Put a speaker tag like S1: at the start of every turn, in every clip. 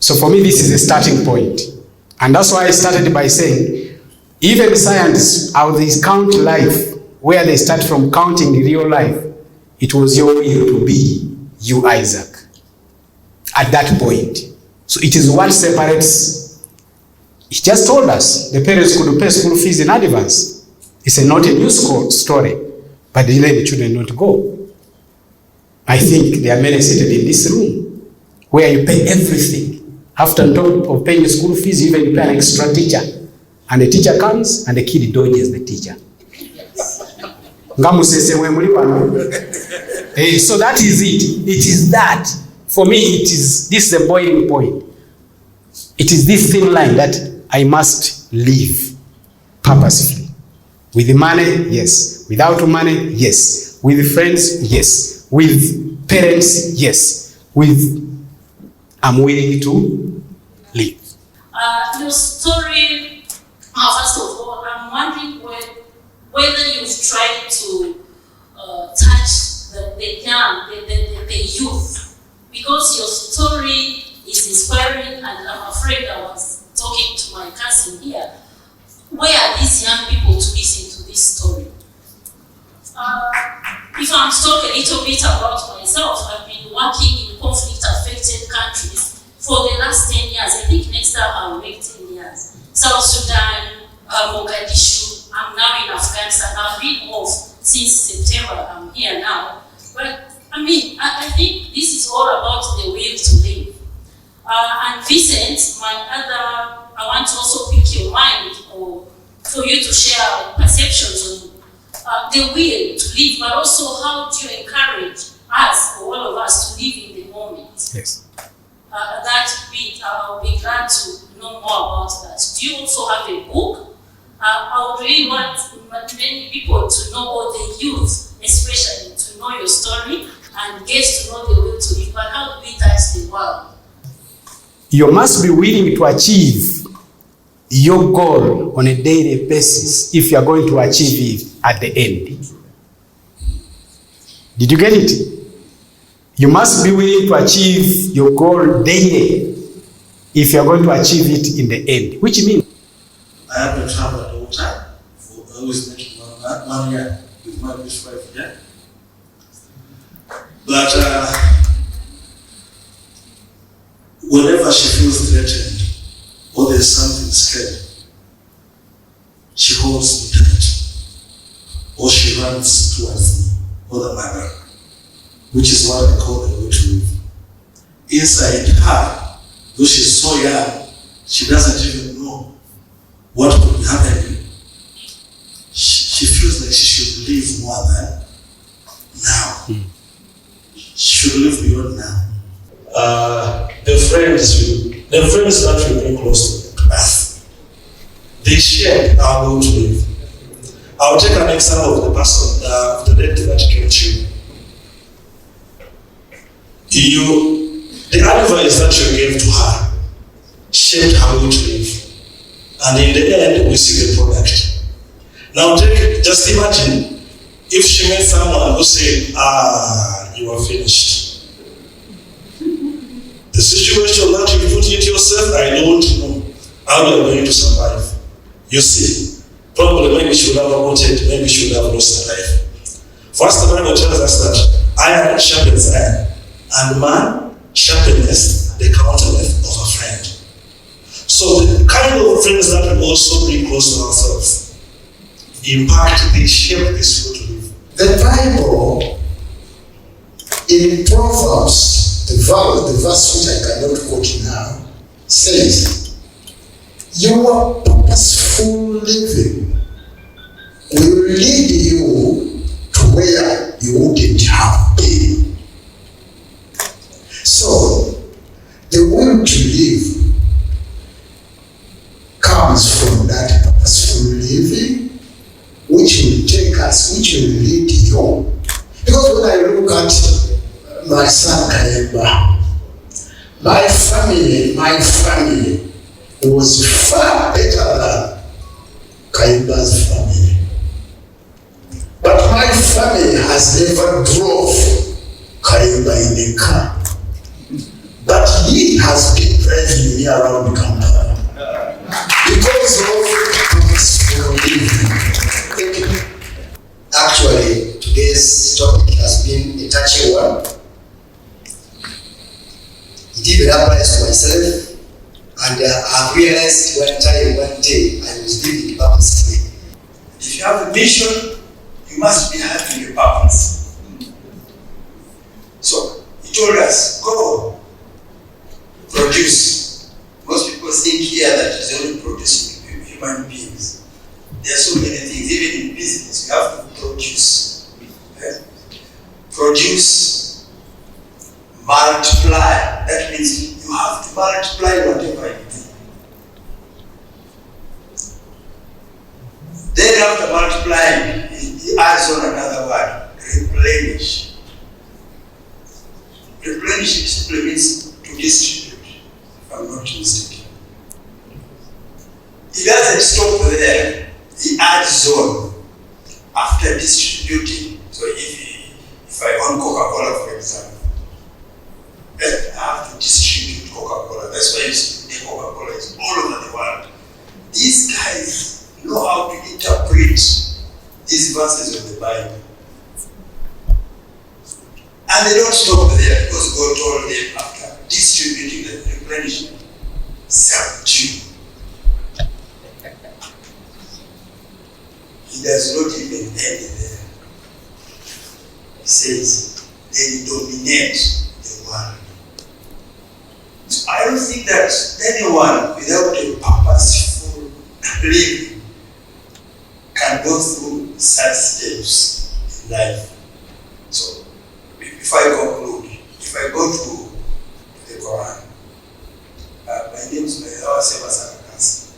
S1: So for me, this is a starting point. And that's why I started by saying, even scientists, how they count life, where they start from counting real life, it was your will to be you, Isaac, at that point. So it is what separates. He just told us the parents could pay school fees in advance. It's not a new story, but they let the children not go. I think there are many seated in this room where you pay everything. After on top of paying school fees, you even pay an extra teacher. And the teacher comes and the kid dodges the teacher. So that is it. It is that. For me, this is the boiling point. It is this thin line that I must live purposefully. With money, yes. Without money, yes. With friends, yes. With parents, yes. I'm willing to live.
S2: Your story, first of all, I'm wondering whether you've tried to touch the young, the youth, because your story is inspiring, and I'm afraid I was talking to my cousin here. Where are these young people to listen to this story? If I'm to talk a little bit about myself, I've been working in conflict-affected countries for the last 10 years. I think next time I'll make 10 years. South Sudan, Mogadishu, I'm now in Afghanistan. I've been off since September. I'm here now. But I think this is all about the will to live. And Vincent, I want to also pick your mind, or for you to share perceptions on the will to live, but also how do you encourage us, or all of us, to live in the moment?
S1: Yes.
S2: That bit, I'll be glad to know more about that. Do you also have a book? I would really want many people to know, or the youth especially, to know your story and get to know the will to live. But how do we touch the world?
S1: You must be willing to achieve your goal on a daily basis if you are going to achieve it at the end. Did you get it? You must be willing to achieve your goal daily if you are going to achieve it in the end. Which means
S3: I have to travel all the time. I always making one year with my wife, yeah. But whenever she feels threatened or there's something scared, she holds me tight, or she runs towards me, or the mother, which is what I call the will to live. Inside her, though she's so young, she doesn't even know what could be happening. She feels like she should live more than now. She should live beyond now. The friends that we bring close to us, they share our will to live. I'll take an example of the person, the lady that came to you. The advice that you gave to her shaped her will to live. And in the end, we see the product. Now just imagine if she met someone who said, you are finished. The situation that you put into yourself, I don't know how you are going to survive. You see, probably maybe she would have aborted, maybe she would have lost her life. First, the Bible tells us that iron sharpens iron, and man sharpens the countenance of a friend. So the kind of friends that we also bring close to ourselves impact, they shape this will to live.
S4: The Bible, in Proverbs, the verse which I cannot quote now, says, your purposeful living will lead you to where you wouldn't have been. So, the will to live comes from that purposeful living, which will take us, which will lead you. Because when I look at my son Kayemba, my family was far better than Kayemba's family. But my family has never drove Kayemba in a car. But he has been driving year-round campaign. Because of purposeful living. Thank you. Actually, today's topic has been a touchy one. It even applies to myself, and I've realized one day, I was living purposefully.
S5: If you have a mission, you must be having a purpose. So, he told us, go, produce. Most people think here that it's only producing human beings. There are so many things, even in business, you have to produce. Okay? Produce, multiply. That means you have to multiply whatever you do. Then after multiplying, he adds on another word, replenish. Replenish simply means to distribute, if I'm not mistaken. He doesn't stop there. He adds on after distributing. So if I own Coca-Cola, for example, I have to distribute Coca-Cola. That's why you see Coca-Cola is all over the world. These guys know how to interpret these verses of the Bible. And they don't stop there, because God told them after distributing the replenishment, subdue. He does not even end there. He says, they dominate the world. So I don't think that anyone without a purposeful living can go through such steps in life. So, if I conclude, if I go to the Quran, my name is Semasaka Kasi.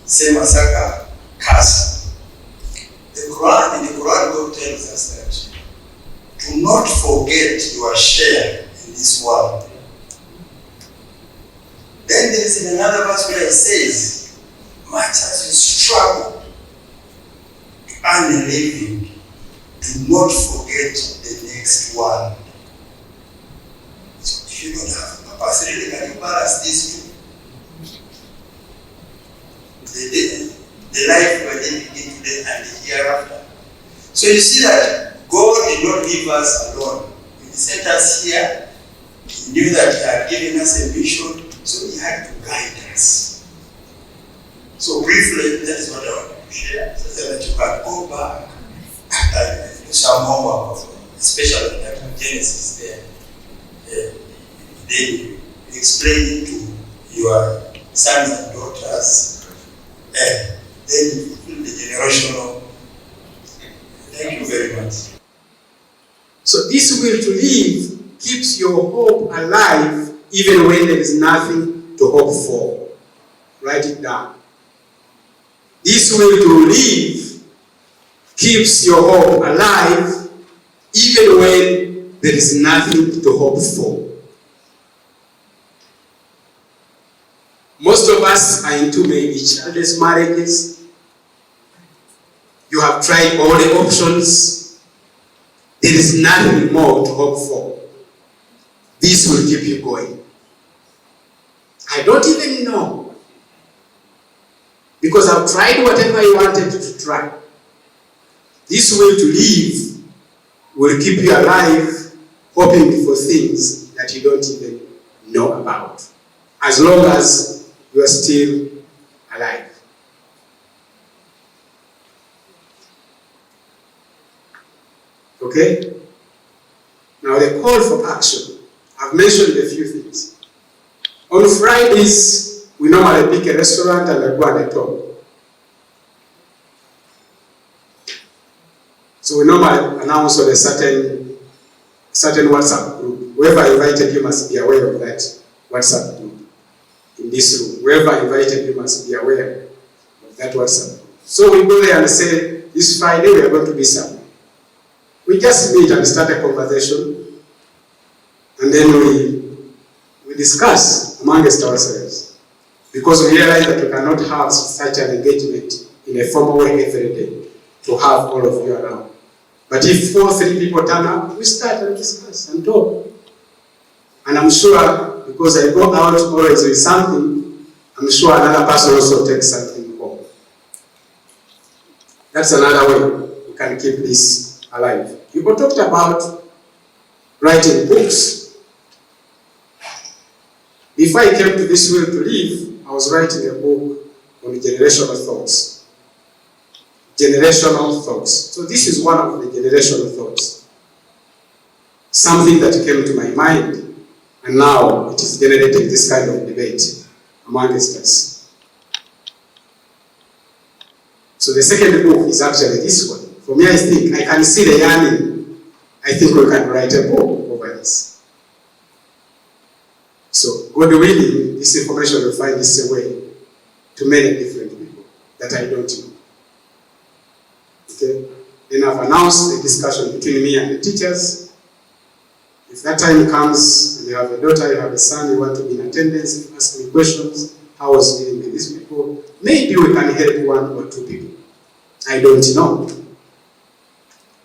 S5: Semasaka Kasi. In the Quran, God tells us that do not forget your share in this world. Then there is another verse where it says, much as you struggle to earn a living, do not forget the next one. So if you don't have a purpose, really, can you balance these two? The life we are living in today and the hereafter. So you see that God did not leave us alone. He sent us here. He knew that He had given us a mission, so He had to guide us. So briefly, that is what I want to share, so that you can go back and do some homework, especially that Genesis there. Then explain it to your sons and daughters. Then the generational. Thank you very much.
S1: So this will to live keeps your hope alive even when there is nothing to hope for. Write it down. This will to live keeps your hope alive even when there is nothing to hope for. Most of us are into maybe childless marriages. You have tried all the options. There is nothing more to hope for. This will keep you going. I don't even know. Because I've tried whatever I wanted to try. This will to live will keep you alive, hoping for things that you don't even know about. As long as you are still alive. Okay? Now the call for action. I've mentioned a few things. On Fridays, we normally pick a restaurant and I go and I talk. So we normally announce on a certain WhatsApp group. Whoever invited you must be aware of that WhatsApp group in this room. Whoever invited you must be aware of that WhatsApp group. So we go there and say, this Friday we are going to be somewhere. We just meet and start a conversation, and then we discuss amongst ourselves, because we realize that we cannot have such an engagement in a formal way every day to have all of you around. But if 4-3 people turn up, we start and discuss and talk. And I'm sure because I go out always with something, I'm sure another person also takes something home. That's another way we can keep this alive. You talked about writing books. Before I came to this world to live, I was writing a book on generational thoughts. Generational thoughts. So this is one of the generational thoughts. Something that came to my mind, and now it is generating this kind of debate amongst us. So the second book is actually this one. For me, I think I can see the yearning. I think we can write a book over this. So, God willing, this information will find its way to many different people that I don't know. Okay? Then I've announced the discussion between me and the teachers. If that time comes, and you have a daughter, you have a son, you want to be in attendance, ask me questions, how I was dealing with these people, maybe we can help one or two people. I don't know.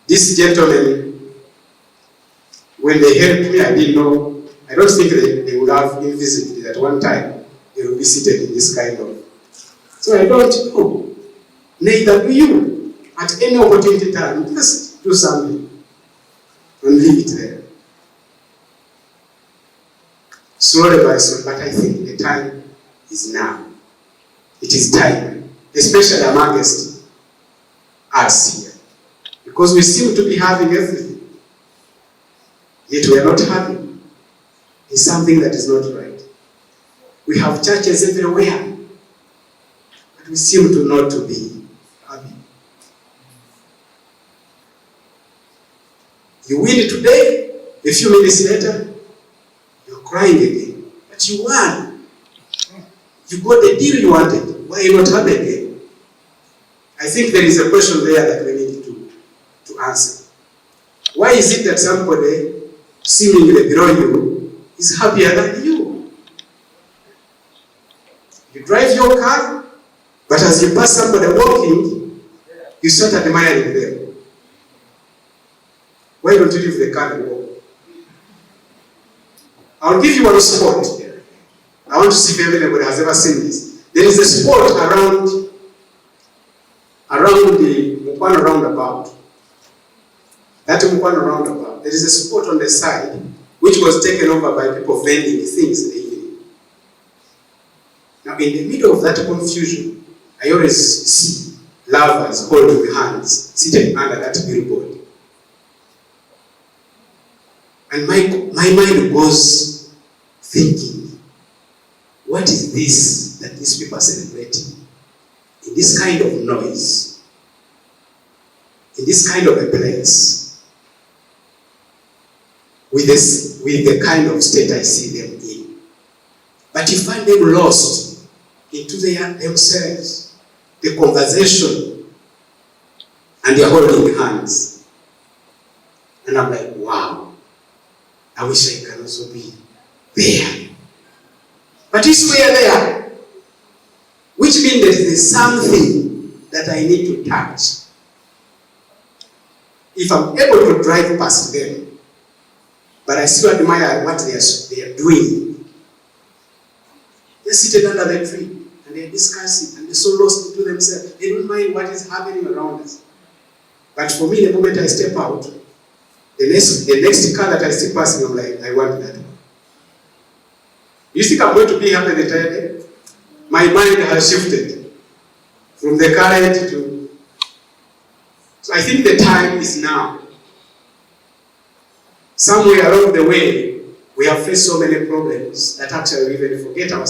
S1: These gentlemen, when they helped me, I didn't know. I don't think they would have envisaged at one time they would be seated in this kind of. So I don't know. Neither do you. At any opportunity time, just do something and leave it there. Slowly by slowly, but I think the time is now. It is time, especially amongst us here, because we seem to be having everything, yet we are not having. It's something that is not right. We have churches everywhere, but we seem to not to be happy. You win today, a few minutes later, you're crying again. But you won. You got the deal you wanted. Why are you not happy again? I think there is a question there that we need to answer. Why is it that somebody seemingly below you is happier than you? You drive your car, but as you pass somebody walking, you start admiring them. Why don't you leave the car and walk? I'll give you one spot. I want to see if anybody has ever seen this. There is a spot around the Mukwano roundabout. That Mukwano roundabout, there is a spot on the side which was taken over by people vending things in the evening. Now, in the middle of that confusion, I always see lovers holding hands, seated under that billboard. And my mind goes thinking, what is this that these people are celebrating? In this kind of noise, in this kind of a place, with the kind of state I see them in. But you find them lost into themselves, the conversation, and they're holding hands. And I'm like, wow, I wish I can also be there. But it's where they are, which means there is something that I need to touch. If I'm able to drive past them, but I still admire what they are doing. They're seated under the tree and they're discussing and they're so lost into themselves. They don't mind what is happening around us. But for me, the moment I step out, the next car that I see passing, I'm like, I want that one. You think I'm going to be happy the entire day? My mind has shifted from the current to. So I think the time is now. Somewhere along the way, we have faced so many problems that actually we even forget ourselves.